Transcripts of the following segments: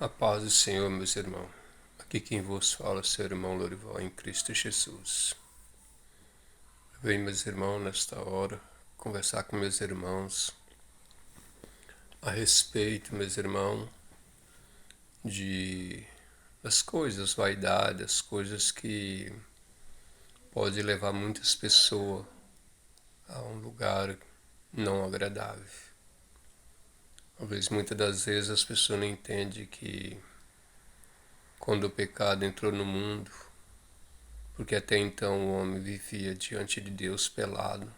A paz do Senhor, meus irmãos. Aqui quem vos fala é seu irmão Lorival em Cristo Jesus. Venho, meus irmãos, nesta hora, conversar com meus irmãos a respeito, meus irmãos, de das coisas, vaidade, as coisas que pode levar muitas pessoas a um lugar não agradável. Talvez muitas das vezes as pessoas não entendem que quando o pecado entrou no mundo, porque até então o homem vivia diante de Deus pelado,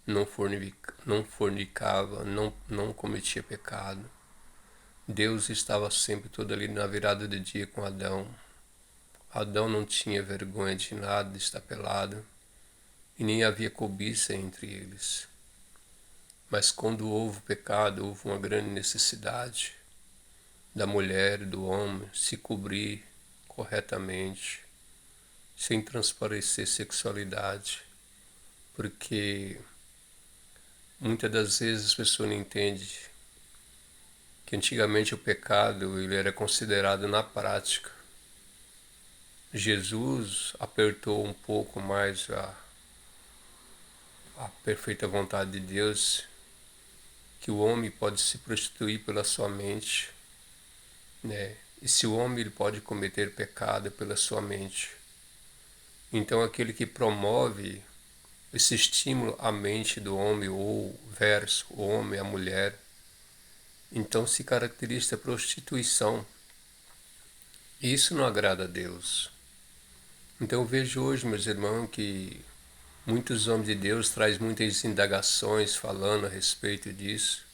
não fornicava, não cometia pecado. Deus estava sempre todo ali na virada do dia com Adão. Adão não tinha vergonha de nada, de estar pelado, e nem havia cobiça entre eles. Mas quando houve pecado, houve uma grande necessidade da mulher e do homem se cobrir corretamente, sem transparecer sexualidade, porque muitas das vezes as pessoas não entendem que antigamente o pecado ele era considerado na prática. Jesus apertou um pouco mais a perfeita vontade de Deus, que o homem pode se prostituir pela sua mente, né? E se o homem ele pode cometer pecado pela sua mente, então aquele que promove esse estímulo à mente do homem, ou verso, o homem, a mulher, então se caracteriza a prostituição. E isso não agrada a Deus. Então eu vejo hoje, meus irmãos, que muitos homens de Deus trazem muitas indagações falando a respeito disso.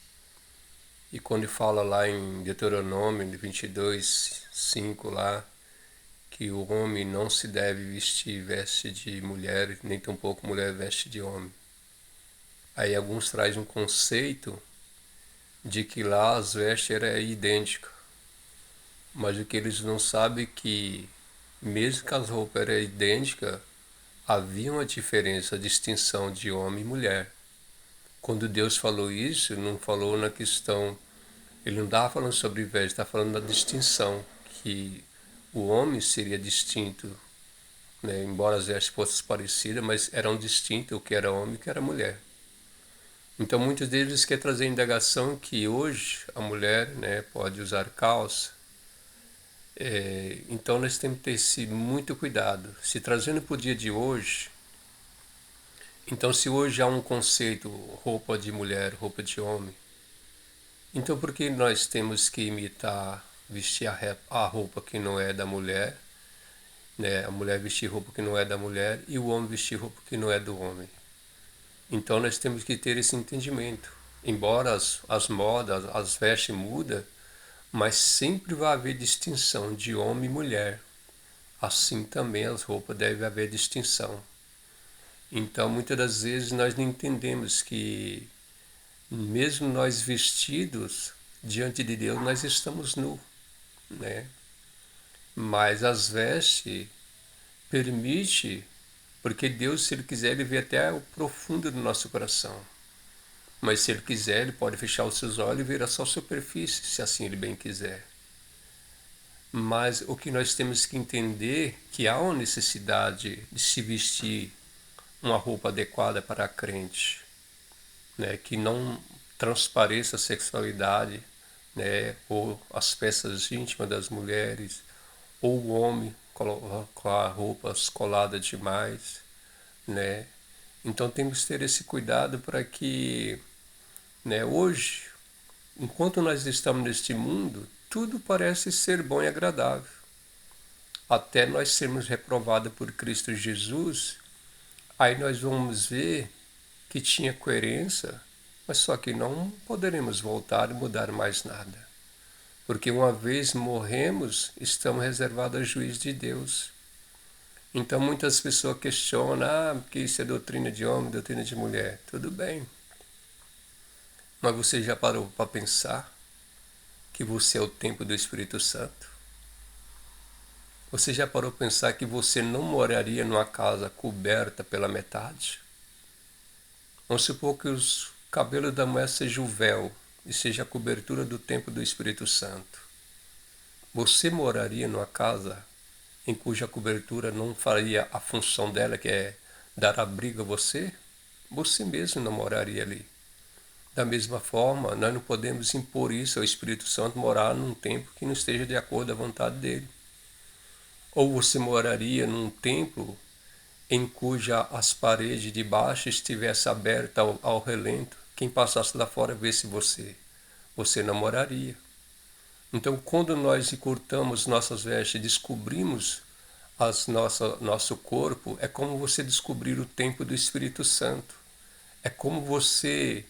E quando fala lá em Deuteronômio 22, 5 lá, que o homem não se deve vestir veste de mulher, nem tampouco mulher veste de homem. Aí alguns trazem um conceito de que lá as vestes eram idênticas. Mas o que eles não sabem é que, mesmo que as roupas eram idênticas, havia uma diferença, a distinção de homem e mulher. Quando Deus falou isso, não falou na questão, ele não estava falando sobre veste, estava falando da distinção, que o homem seria distinto, né? Embora as vestes fossem parecidas, mas eram distintas o que era homem e o que era mulher. Então muitos deles querem trazer a indagação que hoje a mulher, né, pode usar calça. Então nós temos que ter muito cuidado. Se trazendo para o dia de hoje, então se hoje há um conceito roupa de mulher, roupa de homem, então por que nós temos que imitar, vestir a roupa que não é da mulher, né? A mulher vestir roupa que não é da mulher e o homem vestir roupa que não é do homem. Então nós temos que ter esse entendimento. Embora as modas, as vestes mudam, mas sempre vai haver distinção de homem e mulher. Assim também as roupas devem haver distinção. Então muitas das vezes nós não entendemos que mesmo nós vestidos diante de Deus nós estamos nus, né? Mas as vestes permite, porque Deus, se Ele quiser, Ele vê até o profundo do nosso coração. Mas se Ele quiser, Ele pode fechar os seus olhos e ver só a superfície, se assim Ele bem quiser. Mas o que nós temos que entender é que há uma necessidade de se vestir uma roupa adequada para a crente, né? Que não transpareça a sexualidade, né? Ou as peças íntimas das mulheres, ou o homem colocar roupas coladas demais, né? Então temos que ter esse cuidado para que, né, hoje, enquanto nós estamos neste mundo, tudo parece ser bom e agradável. Até nós sermos reprovados por Cristo Jesus, aí nós vamos ver que tinha coerência, mas só que não poderemos voltar e mudar mais nada. Porque uma vez morremos, estamos reservados ao juízo de Deus. Então muitas pessoas questionam, porque isso é doutrina de homem, doutrina de mulher. Tudo bem. Mas você já parou para pensar que você é o templo do Espírito Santo? Você já parou para pensar que você não moraria numa casa coberta pela metade? Vamos supor que os cabelos da mulher sejam o véu e seja a cobertura do templo do Espírito Santo. Você moraria numa casa em cuja cobertura não faria a função dela, que é dar abrigo a você? Você mesmo não moraria ali. Da mesma forma, nós não podemos impor isso ao Espírito Santo morar num templo que não esteja de acordo à vontade dele. Ou você moraria num templo em cuja as paredes de baixo estivesse aberta ao relento, quem passasse lá fora visse você não moraria. Então, quando nós encurtamos nossas vestes e descobrimos nosso corpo, é como você descobrir o templo do Espírito Santo. É como você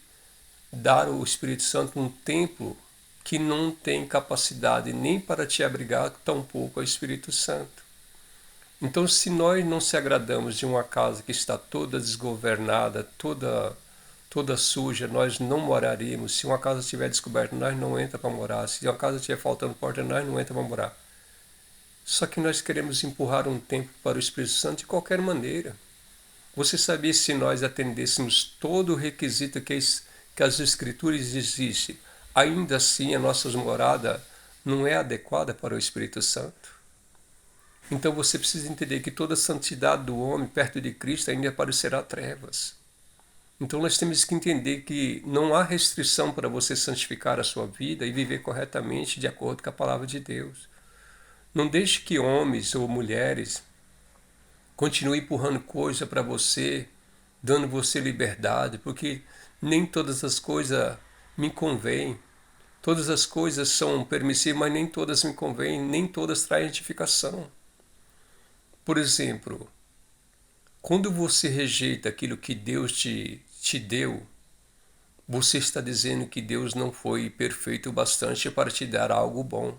dar ao Espírito Santo um templo que não tem capacidade nem para te abrigar, tampouco ao Espírito Santo. Então, se nós não se agradamos de uma casa que está toda desgovernada, toda suja, nós não moraríamos. Se uma casa estiver descoberta, nós não entramos para morar. Se uma casa estiver faltando porta, nós não entramos para morar. Só que nós queremos empurrar um templo para o Espírito Santo de qualquer maneira. Você sabia se nós atendêssemos todo o requisito que as Escrituras exigem, ainda assim a nossa morada não é adequada para o Espírito Santo? Então você precisa entender que toda a santidade do homem perto de Cristo ainda parecerá trevas. Então nós temos que entender que não há restrição para você santificar a sua vida e viver corretamente de acordo com a palavra de Deus. Não deixe que homens ou mulheres continuem empurrando coisa para você, dando você liberdade, porque nem todas as coisas me convêm. Todas as coisas são permissíveis, mas nem todas me convêm, nem todas traem edificação. Por exemplo, quando você rejeita aquilo que Deus te deu, você está dizendo que Deus não foi perfeito o bastante para te dar algo bom.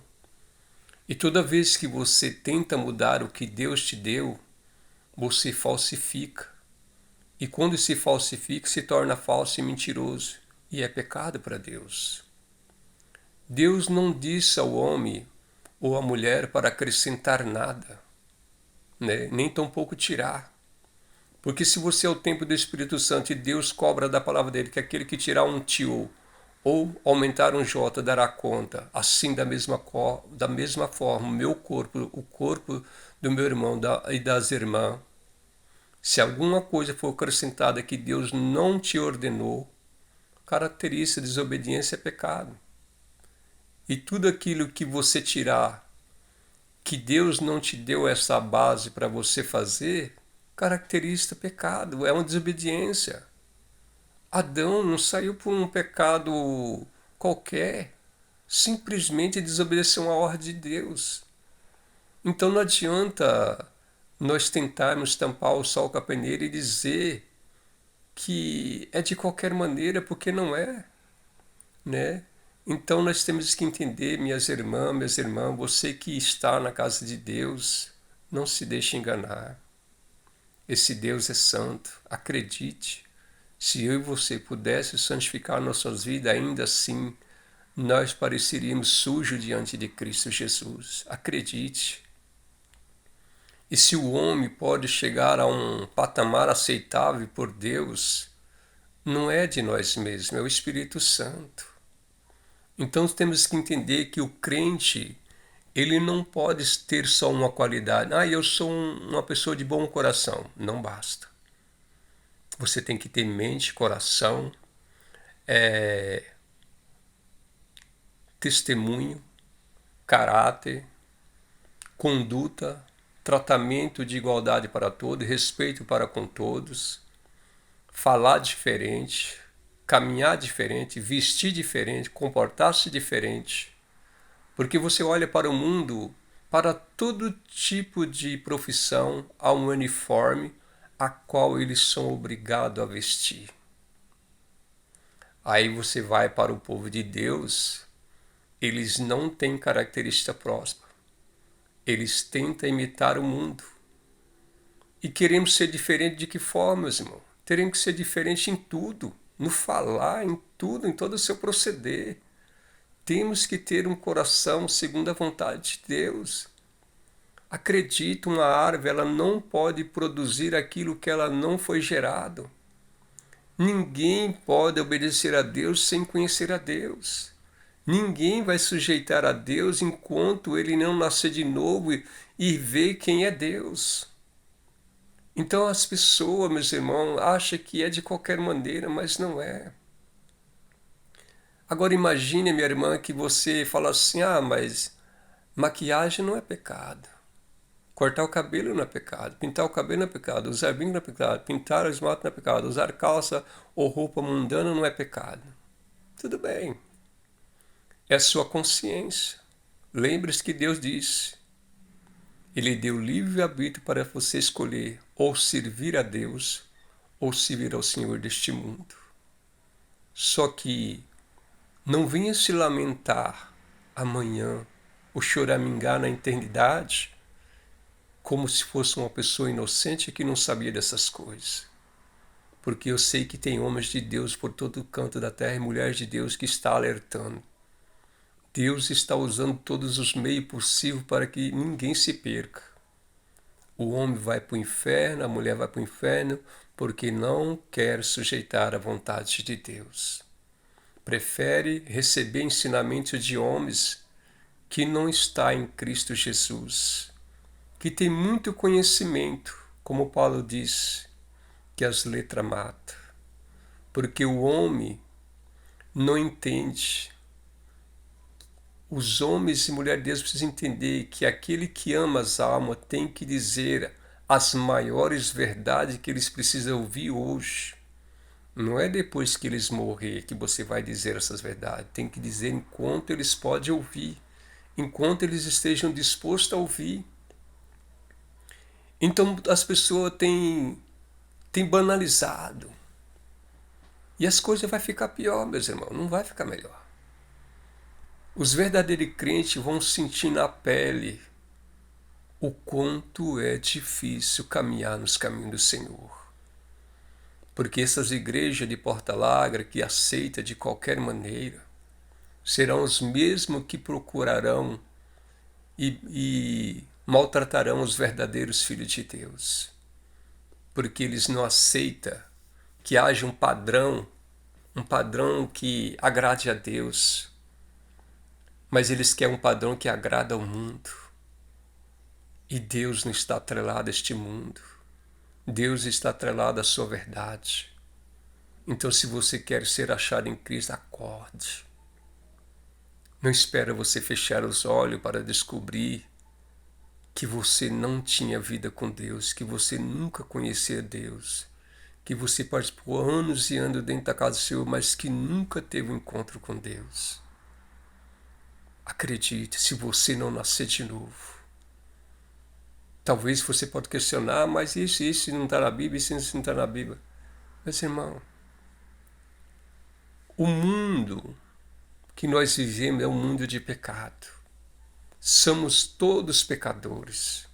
E toda vez que você tenta mudar o que Deus te deu, você falsifica. E quando se falsifica, se torna falso e mentiroso. E é pecado para Deus. Deus não disse ao homem ou à mulher para acrescentar nada, né? Nem tampouco tirar. Porque se você é o templo do Espírito Santo e Deus cobra da palavra dele que aquele que tirar um tio ou aumentar um J dará conta, assim da mesma forma, o meu corpo, o corpo do meu irmão e das irmãs, se alguma coisa for acrescentada que Deus não te ordenou, caracteriza desobediência é pecado. E tudo aquilo que você tirar, que Deus não te deu essa base para você fazer, caracteriza pecado, é uma desobediência. Adão não saiu por um pecado qualquer, simplesmente desobedeceu a ordem de Deus. Então não adianta nós tentarmos tampar o sol com a peneira e dizer que é de qualquer maneira, porque não é, né? Então nós temos que entender, minhas irmãs, você que está na casa de Deus, não se deixe enganar. Esse Deus é santo, acredite. Se eu e você pudéssemos santificar nossas vidas, ainda assim nós pareceríamos sujos diante de Cristo Jesus. Acredite. E se o homem pode chegar a um patamar aceitável por Deus, não é de nós mesmos, é o Espírito Santo. Então temos que entender que o crente, ele não pode ter só uma qualidade. Eu sou uma pessoa de bom coração. Não basta. Você tem que ter mente, coração, testemunho, caráter, conduta, tratamento de igualdade para todos, respeito para com todos, falar diferente, caminhar diferente, vestir diferente, comportar-se diferente. Porque você olha para o mundo, para todo tipo de profissão, há um uniforme a qual eles são obrigados a vestir. Aí você vai para o povo de Deus, eles não têm característica próxima. Eles tentam imitar o mundo. E queremos ser diferente de que forma, irmão? Teremos que ser diferente em tudo, no falar, em tudo, em todo o seu proceder. Temos que ter um coração segundo a vontade de Deus. Acredite, uma árvore ela não pode produzir aquilo que ela não foi gerado. Ninguém pode obedecer a Deus sem conhecer a Deus. Ninguém vai sujeitar a Deus enquanto ele não nascer de novo e ver quem é Deus. Então as pessoas, meus irmãos, acham que é de qualquer maneira, mas não é. Agora imagine, minha irmã, que você fala assim, mas maquiagem não é pecado. Cortar o cabelo não é pecado. Pintar o cabelo não é pecado. Usar brinco não é pecado. Pintar o esmalte não é pecado. Usar calça ou roupa mundana não é pecado. Tudo bem. É a sua consciência. Lembre-se que Deus disse. Ele deu livre-arbítrio para você escolher ou servir a Deus ou servir ao Senhor deste mundo. Só que não venha se lamentar amanhã ou choramingar na eternidade como se fosse uma pessoa inocente que não sabia dessas coisas. Porque eu sei que tem homens de Deus por todo o canto da terra e mulheres de Deus que está alertando. Deus está usando todos os meios possíveis para que ninguém se perca. O homem vai para o inferno, a mulher vai para o inferno, porque não quer sujeitar a vontade de Deus. Prefere receber ensinamentos de homens que não está em Cristo Jesus, que tem muito conhecimento, como Paulo diz, que as letras matam. Porque o homem não entende. Os homens e mulheres de Deus precisam entender que aquele que ama as almas tem que dizer as maiores verdades que eles precisam ouvir hoje. Não é depois que eles morrer que você vai dizer essas verdades. Tem que dizer enquanto eles podem ouvir, enquanto eles estejam dispostos a ouvir. Então as pessoas têm banalizado. E as coisas vão ficar pior, meus irmãos, não vai ficar melhor. Os verdadeiros crentes vão sentir na pele o quanto é difícil caminhar nos caminhos do Senhor. Porque essas igrejas de Porto Alegre que aceitam de qualquer maneira serão os mesmos que procurarão e maltratarão os verdadeiros filhos de Deus. Porque eles não aceitam que haja um padrão que agrade a Deus, mas eles querem um padrão que agrada ao mundo. E Deus não está atrelado a este mundo. Deus está atrelado à sua verdade. Então, se você quer ser achado em Cristo, acorde. Não espera você fechar os olhos para descobrir que você não tinha vida com Deus, que você nunca conhecia Deus, que você participou anos e anos dentro da casa do Senhor, mas que nunca teve um encontro com Deus. Acredite, se você não nascer de novo, talvez você pode questionar, mas isso não está na Bíblia, isso não está na Bíblia. Mas, irmão, o mundo que nós vivemos é um mundo de pecado. Somos todos pecadores.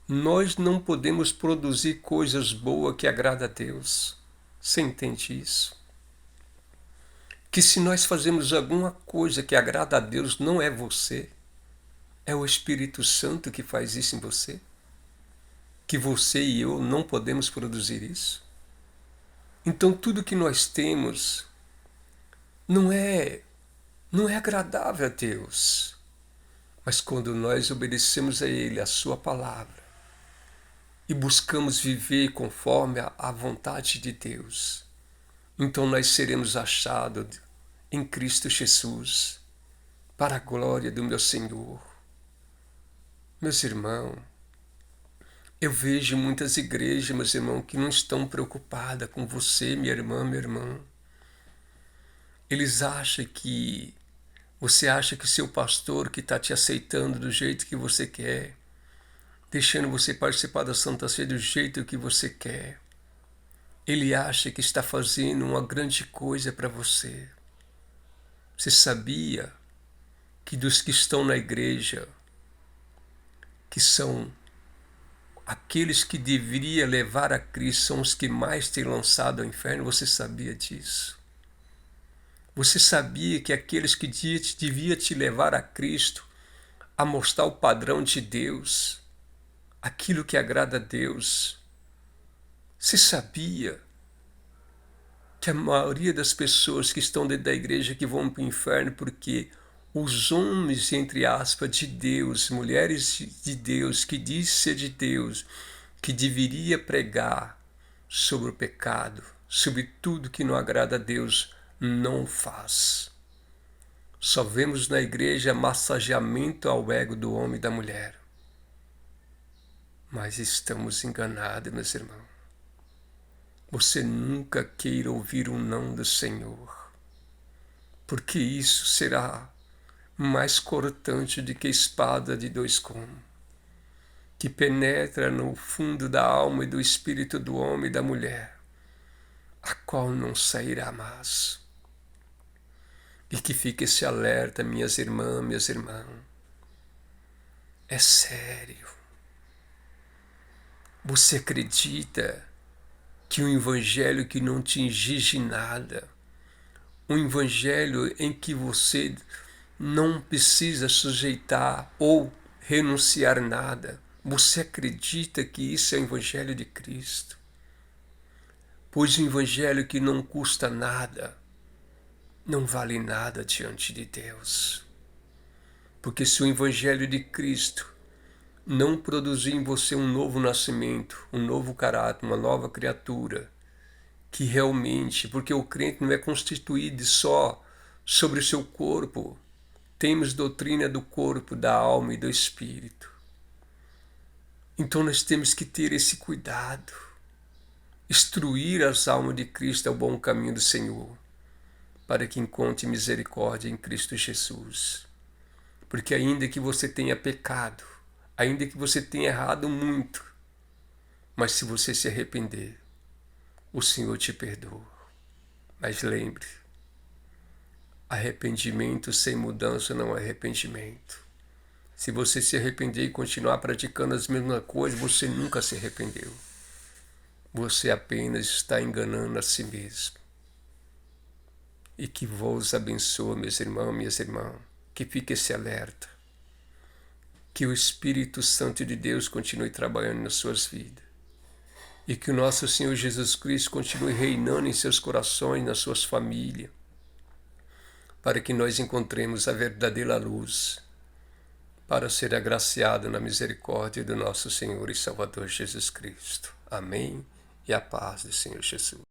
Nós não podemos produzir coisas boas que agradam a Deus. Você entende isso? Que se nós fazemos alguma coisa que agrada a Deus, não é você. É o Espírito Santo que faz isso em você. Que você e eu não podemos produzir isso. Então tudo que nós temos não é agradável a Deus. Mas quando nós obedecemos a Ele, a Sua palavra, e buscamos viver conforme a vontade de Deus, então nós seremos achados em Cristo Jesus, para a glória do meu Senhor. Meus irmãos, eu vejo muitas igrejas, meus irmãos, que não estão preocupadas com você, minha irmã, meu irmão. Eles acham que você acha que seu pastor que está te aceitando do jeito que você quer, deixando você participar da Santa Ceia do jeito que você quer, ele acha que está fazendo uma grande coisa para você. Você sabia que dos que estão na igreja, que são aqueles que deveriam levar a Cristo, são os que mais têm lançado ao inferno? Você sabia disso? Você sabia que aqueles que deviam te levar a Cristo, a mostrar o padrão de Deus, aquilo que agrada a Deus, você sabia que a maioria das pessoas que estão dentro da igreja que vão para o inferno porque os homens, entre aspas, de Deus, mulheres de Deus, que diz ser de Deus, que deveria pregar sobre o pecado, sobre tudo que não agrada a Deus, não faz. Só vemos na igreja massageamento ao ego do homem e da mulher. Mas estamos enganados, meus irmãos. Você nunca queira ouvir o não do Senhor, porque isso será mais cortante do que espada de dois gumes, que penetra no fundo da alma e do espírito do homem e da mulher, a qual não sairá mais. E que fique esse alerta, minhas irmãs, meus irmãos. É sério. Você acredita que um evangelho que não te exige nada, um evangelho em que você não precisa sujeitar ou renunciar nada, você acredita que isso é o evangelho de Cristo? Pois o evangelho que não custa nada, não vale nada diante de Deus. Porque se o evangelho de Cristo não produzir em você um novo nascimento, um novo caráter, uma nova criatura, que realmente, porque o crente não é constituído só sobre o seu corpo, temos doutrina do corpo, da alma e do espírito. Então nós temos que ter esse cuidado, instruir as almas de Cristo ao bom caminho do Senhor, para que encontre misericórdia em Cristo Jesus. Porque ainda que você tenha pecado, ainda que você tenha errado muito, mas se você se arrepender, o Senhor te perdoa. Mas lembre, arrependimento sem mudança não é arrependimento. Se você se arrepender e continuar praticando as mesmas coisas, você nunca se arrependeu. Você apenas está enganando a si mesmo. E que vos abençoe, meus irmãos, minhas irmãs. Que fique esse alerta. Que o Espírito Santo de Deus continue trabalhando nas suas vidas. E que o nosso Senhor Jesus Cristo continue reinando em seus corações, nas suas famílias, para que nós encontremos a verdadeira luz, para ser agraciado na misericórdia do nosso Senhor e Salvador Jesus Cristo. Amém. E a paz do Senhor Jesus.